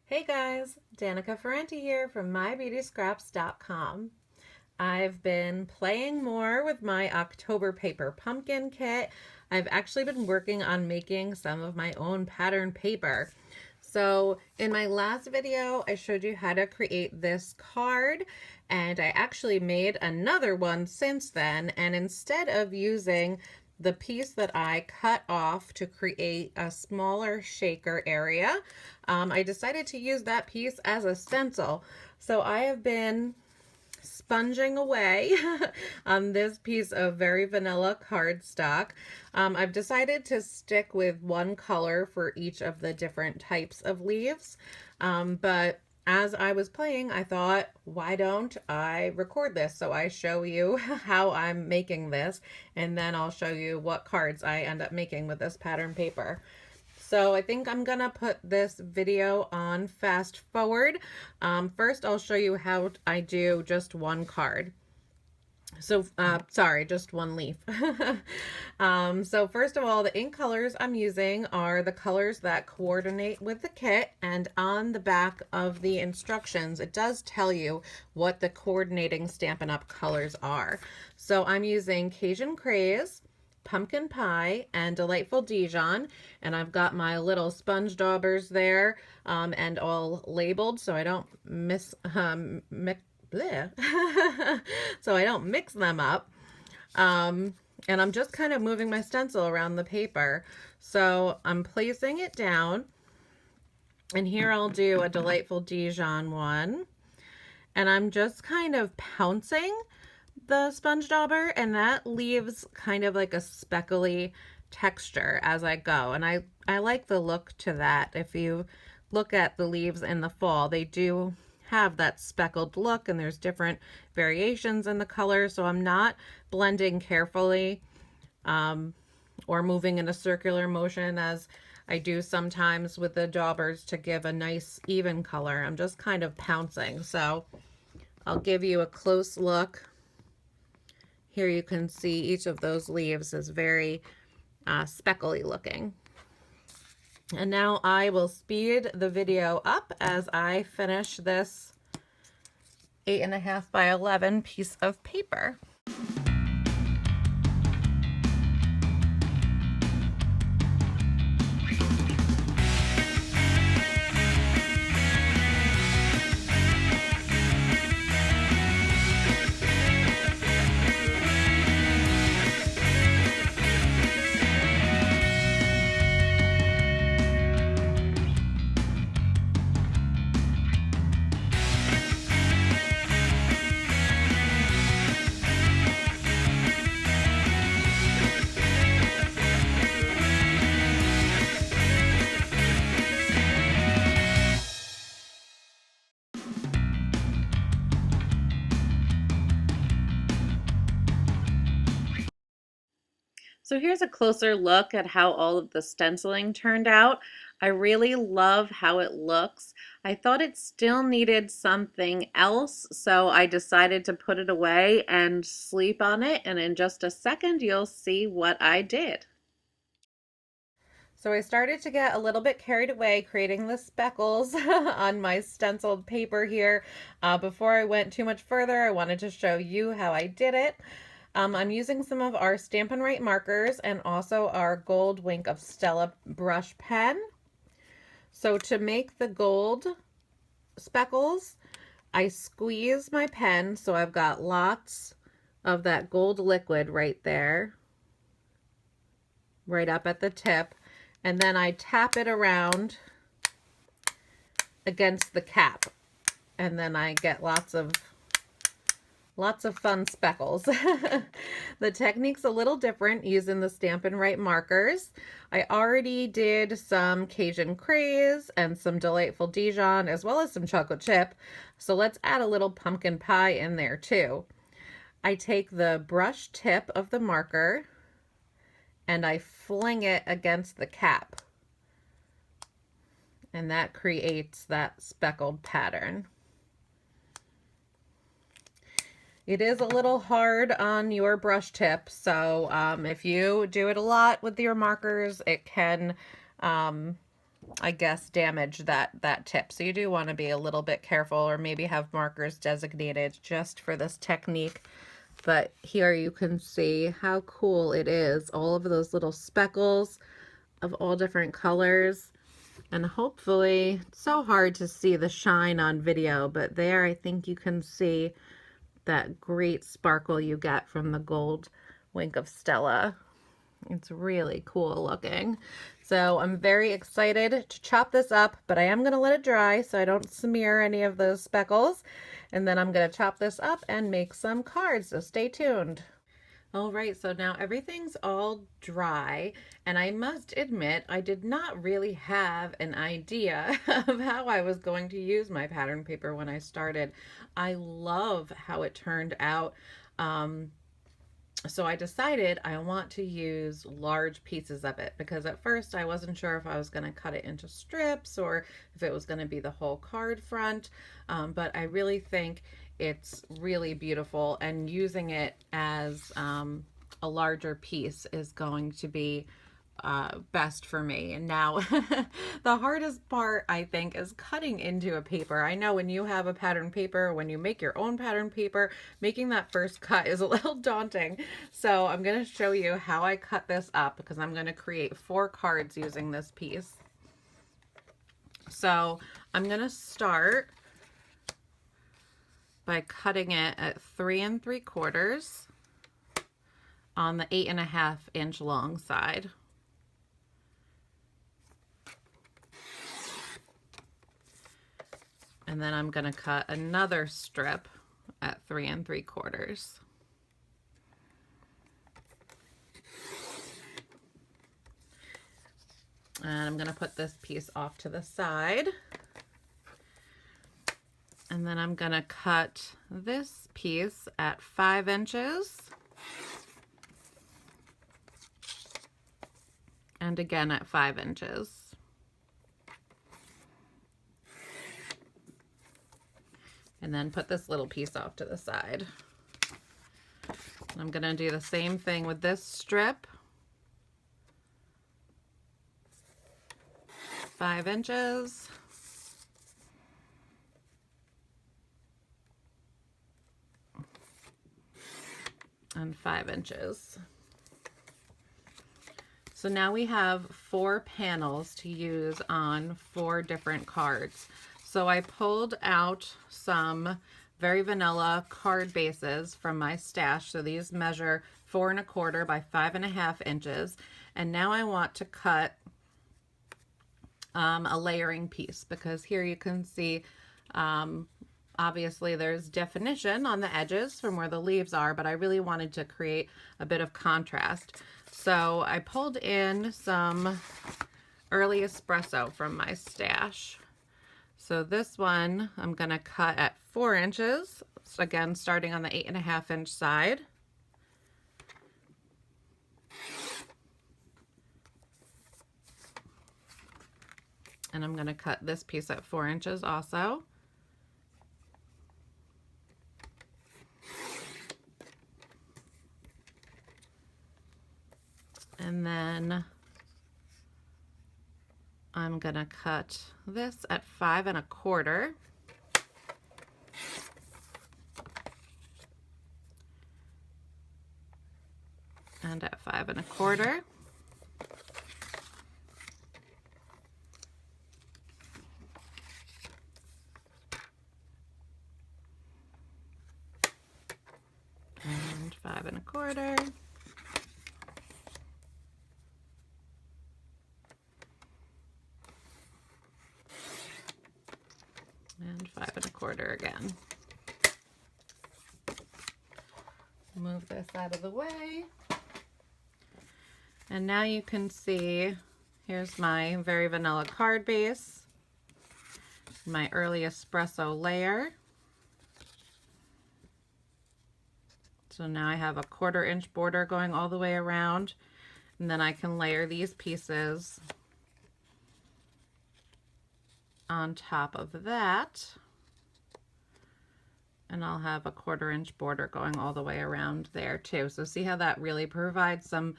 Hey guys, Danica Ferrante here from mybeautyscraps.com. I've been playing more with my October paper pumpkin kit. I've actually been working on making some of my own pattern paper. So in my last video, I showed you how to create this card, and I actually made another one since then. And instead of using the piece that I cut off to create a smaller shaker area, I decided to use that piece as a stencil. So I have been sponging away on this piece of very vanilla cardstock. I've decided to stick with one color for each of the different types of leaves, but as I was playing, I thought, why don't I record this so I show you how I'm making this, and then I'll show you what cards I end up making with this pattern paper. So I think I'm gonna put this video on fast forward. First, I'll show you how I do just one card. So, sorry, just one leaf. So first of all, the ink colors I'm using are the colors that coordinate with the kit, and on the back of the instructions, it does tell you what the coordinating Stampin' Up! Colors are. So I'm using Cajun Craze, Pumpkin Pie, and Delightful Dijon, and I've got my little sponge daubers there, and all labeled so I don't so I don't mix them up. And I'm just kind of moving my stencil around the paper. So I'm placing it down, and here I'll do a Delightful Dijon one, and I'm just kind of pouncing the sponge dauber, and that leaves kind of like a speckly texture as I go. And I like the look to that. If you look at the leaves in the fall, they do have that speckled look, and there's different variations in the color. So I'm not blending carefully or moving in a circular motion as I do sometimes with the daubers to give a nice even color. I'm just kind of pouncing. So I'll give you a close look. Here you can see each of those leaves is very speckly looking. And now I will speed the video up as I finish this 8.5 by 11 piece of paper. So here's a closer look at how all of the stenciling turned out. I really love how it looks. I thought it still needed something else, so I decided to put it away and sleep on it, and in just a second you'll see what I did. So I started to get a little bit carried away creating the speckles on my stenciled paper here. Before I went too much further, I wanted to show you how I did it. I'm using some of our Stampin' Up! Markers and also our Gold Wink of Stella brush pen. So to make the gold speckles, I squeeze my pen so I've got lots of that gold liquid right there, right up at the tip, and then I tap it around against the cap, and then I get lots of fun speckles. The technique's a little different using the Stampin' Up! Markers. I already did some Cajun Craze and some Delightful Dijon as well as some chocolate chip. So let's add a little pumpkin pie in there too. I take the brush tip of the marker and I fling it against the cap. And that creates that speckled pattern. It is a little hard on your brush tip, so if you do it a lot with your markers, it can I guess, damage that tip. So you do want to be a little bit careful, or maybe have markers designated just for this technique. But here you can see how cool it is. All of those little speckles of all different colors. And hopefully, it's so hard to see the shine on video, but there I think you can see that great sparkle you get from the gold Wink of Stella. It's really cool looking. So I'm very excited to chop this up, but I am going to let it dry so I don't smear any of those speckles. And then I'm going to chop this up and make some cards, so stay tuned. All right, so now everything's all dry, and I must admit I did not really have an idea of how I was going to use my pattern paper when I started. I love how it turned out. So I decided I want to use large pieces of it, because at first I wasn't sure if I was going to cut it into strips or if it was going to be the whole card front, but I really think it's really beautiful, and using it as a larger piece is going to be best for me. And now the hardest part, I think, is cutting into a paper. I know when you have a pattern paper, when you make your own pattern paper, making that first cut is a little daunting. So I'm going to show you how I cut this up, because I'm going to create 4 cards using this piece. So I'm going to start by cutting it at 3 3/4 on the 8.5 inch long side. And then I'm going to cut another strip at 3 3/4. And I'm going to put this piece off to the side. And then I'm going to cut this piece at 5 inches. And again at 5 inches. And then put this little piece off to the side. I'm going to do the same thing with this strip. 5 inches. And 5 inches. So now we have 4 panels to use on 4 different cards. So I pulled out some very vanilla card bases from my stash. So these measure 4 1/4 by 5.5 inches. And now I want to cut a layering piece, because here you can see obviously there's definition on the edges from where the leaves are, but I really wanted to create a bit of contrast. So I pulled in some early espresso from my stash. So this one I'm going to cut at 4 inches. So again, starting on the 8.5 inch side. And I'm going to cut this piece at 4 inches also. And then I'm going to cut this at 5 1/4. And at 5 1/4. And 5 1/4. And 5 1/4 again. Move this out of the way. And now you can see, here's my very vanilla card base, my early espresso layer. So now I have a 1/4 inch border going all the way around, and then I can layer these pieces on top of that. And I'll have a 1/4 inch border going all the way around there too. So see how that really provides some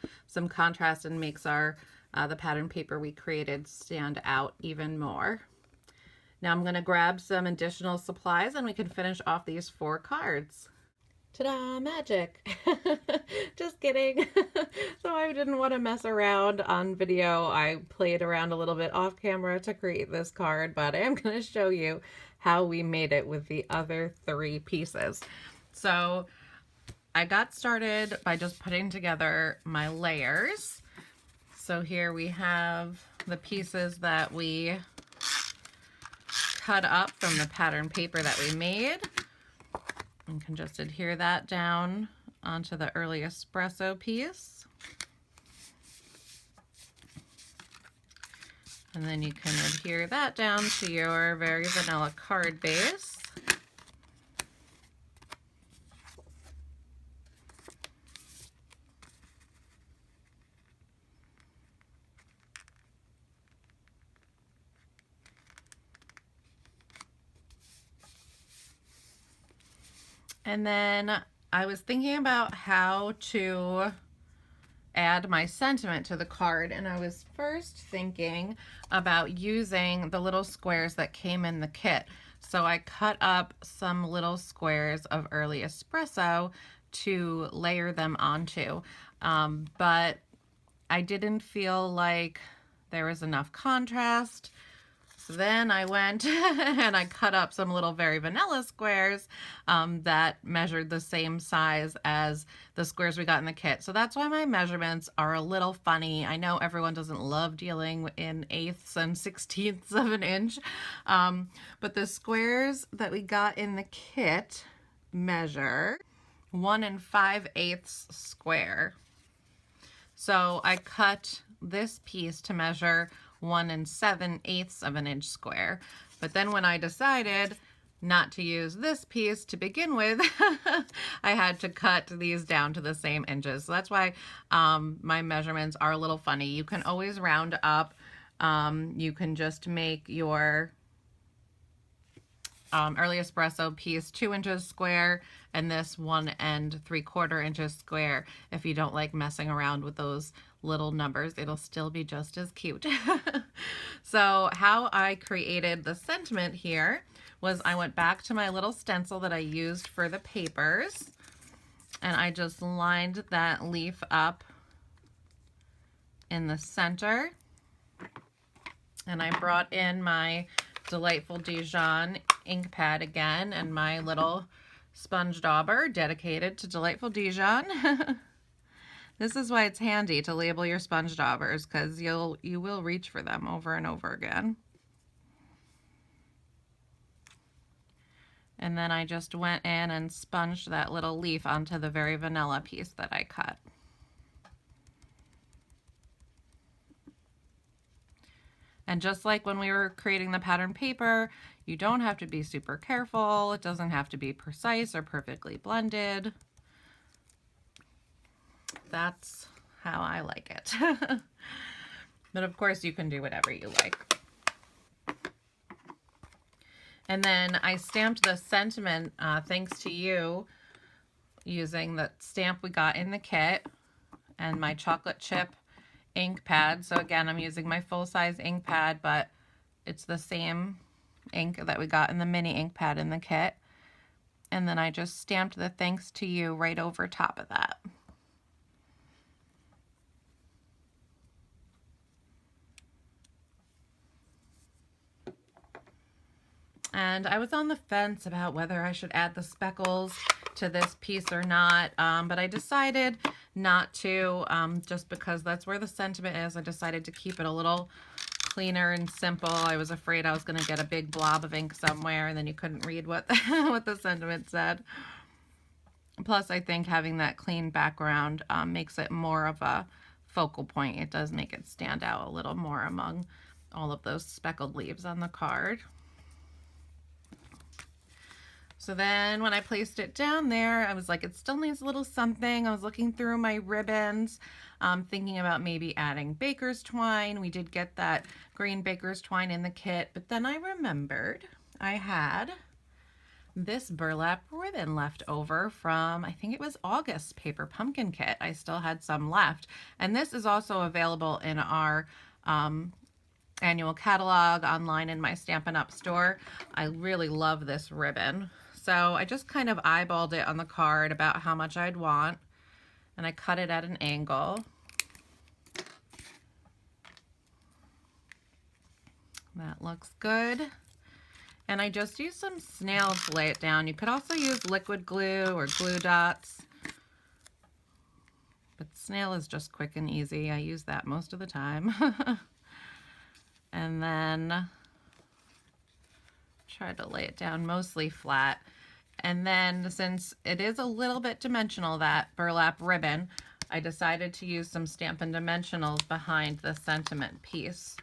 contrast and makes our the pattern paper we created stand out even more. Now I'm going to grab some additional supplies and we can finish off these 4 cards. Ta-da, magic. Just kidding. So I didn't want to mess around on video. I played around a little bit off camera to create this card, but I am going to show you how we made it with the other 3 pieces. So I got started by just putting together my layers. So here we have the pieces that we cut up from the pattern paper that we made. You can just adhere that down onto the early espresso piece. And then you can adhere that down to your very vanilla card base. And then I was thinking about how to add my sentiment to the card, and I was first thinking about using the little squares that came in the kit. So I cut up some little squares of early espresso to layer them onto, but I didn't feel like there was enough contrast. So then I went and I cut up some little very vanilla squares that measured the same size as the squares we got in the kit. So that's why my measurements are a little funny. I know everyone doesn't love dealing in 1/8 and 1/16 of an inch, but the squares that we got in the kit measure 1 5/8 square. So I cut this piece to measure 1 7/8 of an inch square. But then when I decided not to use this piece to begin with, I had to cut these down to the same inches. So that's why my measurements are a little funny. You can always round up. You can just make your early espresso piece 2 inches square and this 1 3/4 inches square. If you don't like messing around with those little numbers, it'll still be just as cute. So how I created the sentiment here was I went back to my little stencil that I used for the papers, and I just lined that leaf up in the center, and I brought in my Delightful Dijon ink pad again and my little sponge dauber dedicated to Delightful Dijon. This is why it's handy to label your sponge daubers, because you will reach for them over and over again. And then I just went in and sponged that little leaf onto the very vanilla piece that I cut. And just like when we were creating the pattern paper, you don't have to be super careful. It doesn't have to be precise or perfectly blended. That's how I like it. But of course you can do whatever you like. And then I stamped the sentiment, thanks to you, using the stamp we got in the kit and my chocolate chip ink pad. So again, I'm using my full-size ink pad, but it's the same ink that we got in the mini ink pad in the kit. And then I just stamped the thanks to you right over top of that. And I was on the fence about whether I should add the speckles to this piece or not, but I decided not to, just because that's where the sentiment is. I decided to keep it a little cleaner and simple. I was afraid I was going to get a big blob of ink somewhere and then you couldn't read what the, what the sentiment said. Plus, I think having that clean background makes it more of a focal point. It does make it stand out a little more among all of those speckled leaves on the card. So then when I placed it down there, I was like, it still needs a little something. I was looking through my ribbons, thinking about maybe adding baker's twine. We did get that green baker's twine in the kit, but then I remembered I had this burlap ribbon left over from, I think it was August paper pumpkin kit. I still had some left. And this is also available in our annual catalog online in my Stampin' Up store. I really love this ribbon. So I just kind of eyeballed it on the card about how much I'd want, and I cut it at an angle. That looks good. And I just used some snails to lay it down. You could also use liquid glue or glue dots, but snail is just quick and easy. I use that most of the time. And then try to lay it down mostly flat. And then since it is a little bit dimensional, that burlap ribbon, I decided to use some Stampin' Dimensionals behind the sentiment piece.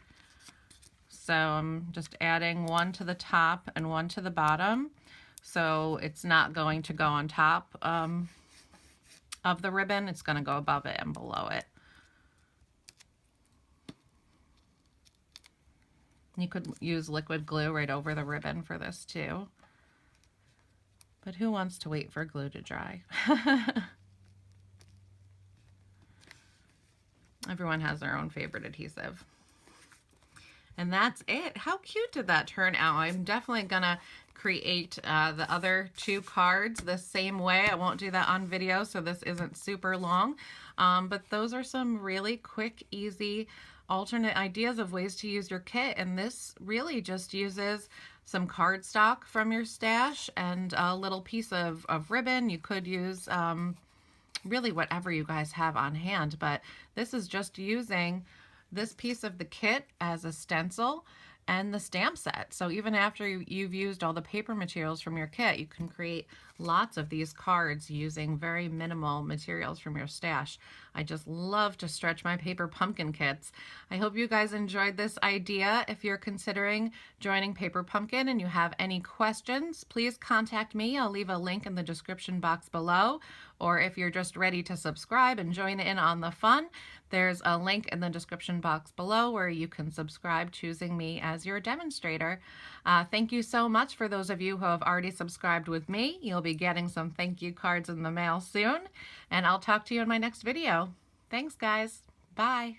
So I'm just adding one to the top and one to the bottom. So it's not going to go on top of the ribbon. It's going to go above it and below it. You could use liquid glue right over the ribbon for this too. But who wants to wait for glue to dry? Everyone has their own favorite adhesive. And that's it. How cute did that turn out? I'm definitely gonna create the other two cards the same way. I won't do that on video, so this isn't super long. But those are some really quick, easy, alternate ideas of ways to use your kit. And this really just uses some cardstock from your stash and a little piece of ribbon. You could use really whatever you guys have on hand, but this is just using this piece of the kit as a stencil and the stamp set. So even after you've used all the paper materials from your kit, you can create lots of these cards using very minimal materials from your stash. I just love to stretch my paper pumpkin kits. I hope you guys enjoyed this idea. If you're considering joining Paper Pumpkin and you have any questions, please contact me. I'll leave a link in the description box below. Or if you're just ready to subscribe and join in on the fun, there's a link in the description box below where you can subscribe, choosing me as your demonstrator. Thank you so much for those of you who have already subscribed with me. You'll be getting some thank you cards in the mail soon, and I'll talk to you in my next video. Thanks, guys. Bye.